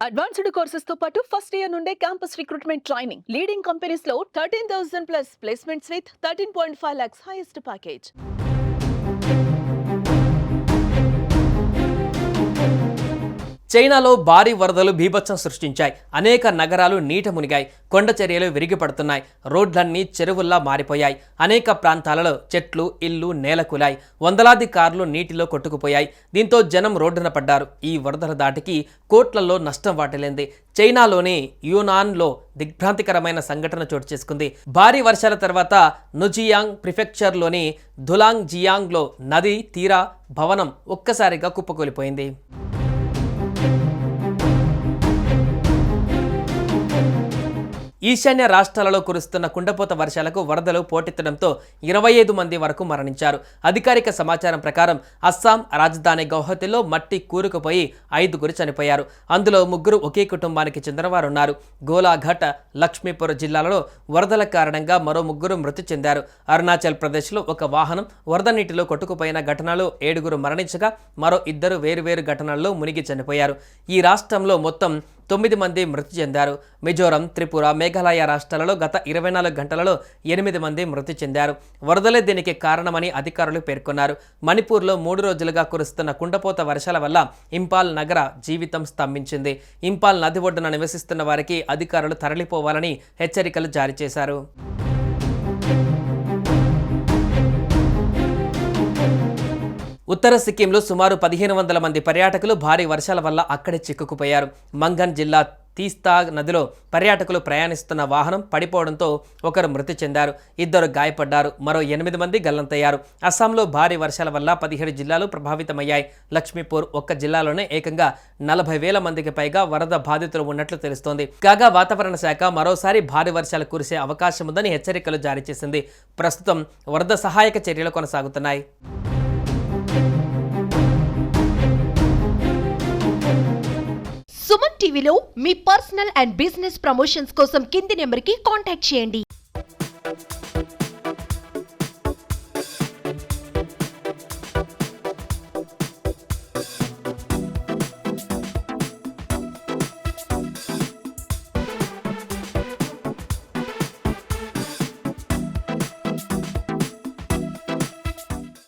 Advanced courses తో పాటు first year నుండే campus recruitment training leading companies లో 13,000 plus placements with 13.5 lakhs highest package. చైనాలో భారీ వరదలు బీభత్సం సృష్టించాయి. అనేక నగరాలు నీట మునిగాయి. కొండ చర్యలు విరిగిపడుతున్నాయి. రోడ్లన్నీ చెరువుల్లా మారిపోయాయి. అనేక ప్రాంతాలలో చెట్లు, ఇళ్లు నేలకూలాయి. వందలాది కార్లు నీటిలో కొట్టుకుపోయాయి. దీంతో జనం రోడ్డున పడ్డారు. ఈ వరదల దాటికి కోట్లలో నష్టం వాటిల్లింది. చైనాలోని యూనాన్లో దిగ్భ్రాంతికరమైన సంఘటన చోటు చేసుకుంది. భారీ వర్షాల తర్వాత నుజియాంగ్ ప్రిఫెక్చర్లోని ధులాంగ్ జియాంగ్లో నది తీర భవనం ఒక్కసారిగా కుప్పకూలిపోయింది. ఈశాన్య రాష్ట్రాలలో కురుస్తున్న కుండపోత వర్షాలకు వరదలు పోటెత్తడంతో 25 మంది వరకు మరణించారు. అధికారిక సమాచారం ప్రకారం అస్సాం రాజధాని గౌహతిలో మట్టి కూరుకుపోయి 5గురు చనిపోయారు. అందులో 3 ఒకే కుటుంబానికి చెందినవారున్నారు. గోలాఘట్, లక్ష్మీపూర్ జిల్లాలలో వరదల కారణంగా మరో 3 మృతి చెందారు. అరుణాచల్ ప్రదేశ్లో ఒక వాహనం వరద నీటిలో కొట్టుకుపోయిన ఘటనలో 7 మరణించగా మరో 2 వేరువేరు ఘటనల్లో మునిగి చనిపోయారు. ఈ రాష్ట్రంలో మొత్తం 9 మంది మృతి చెందారు. మిజోరం, త్రిపుర, మేఘాలయ రాష్ట్రాలలో గత 24 గంటలలో 8 మంది మృతి చెందారు. వరదలే దీనికి కారణమని అధికారులు పేర్కొన్నారు. మణిపూర్లో 3 రోజులుగా కురుస్తున్న కుండపోత వర్షాల వల్ల ఇంపాల్ నగర జీవితం స్తంభించింది. ఇంపాల్ నది ఒడ్డున నివసిస్తున్న వారికి అధికారులు తరలిపోవాలని హెచ్చరికలు జారీ చేశారు. ఉత్తర సిక్కింలో సుమారు 1500 మంది పర్యాటకులు భారీ వర్షాల వల్ల అక్కడే చిక్కుకుపోయారు. మంగన్ జిల్లా తీస్తా నదిలో పర్యాటకులు ప్రయాణిస్తున్న వాహనం పడిపోవడంతో 1 మృతి చెందారు. 2 గాయపడ్డారు. మరో 8 మంది గల్లంతయ్యారు. అస్సాంలో భారీ వర్షాల వల్ల 17 జిల్లాలు ప్రభావితమయ్యాయి. లక్ష్మీపూర్ ఒక్క జిల్లాలోనే ఏకంగా 40,000 మందికి పైగా వరద బాధితులు ఉన్నట్లు తెలుస్తోంది. కాగా వాతావరణ శాఖ మరోసారి భారీ వర్షాలు కురిసే అవకాశం ఉందని హెచ్చరికలు జారీ చేసింది. ప్రస్తుతం వరద సహాయక చర్యలు కొనసాగుతున్నాయి. సుమన్ టీవీలో మీ పర్సనల్ అండ్ బిజినెస్ ప్రమోషన్స్ కోసం కింది నెంబర్కి కాంటాక్ట్ చేయండి.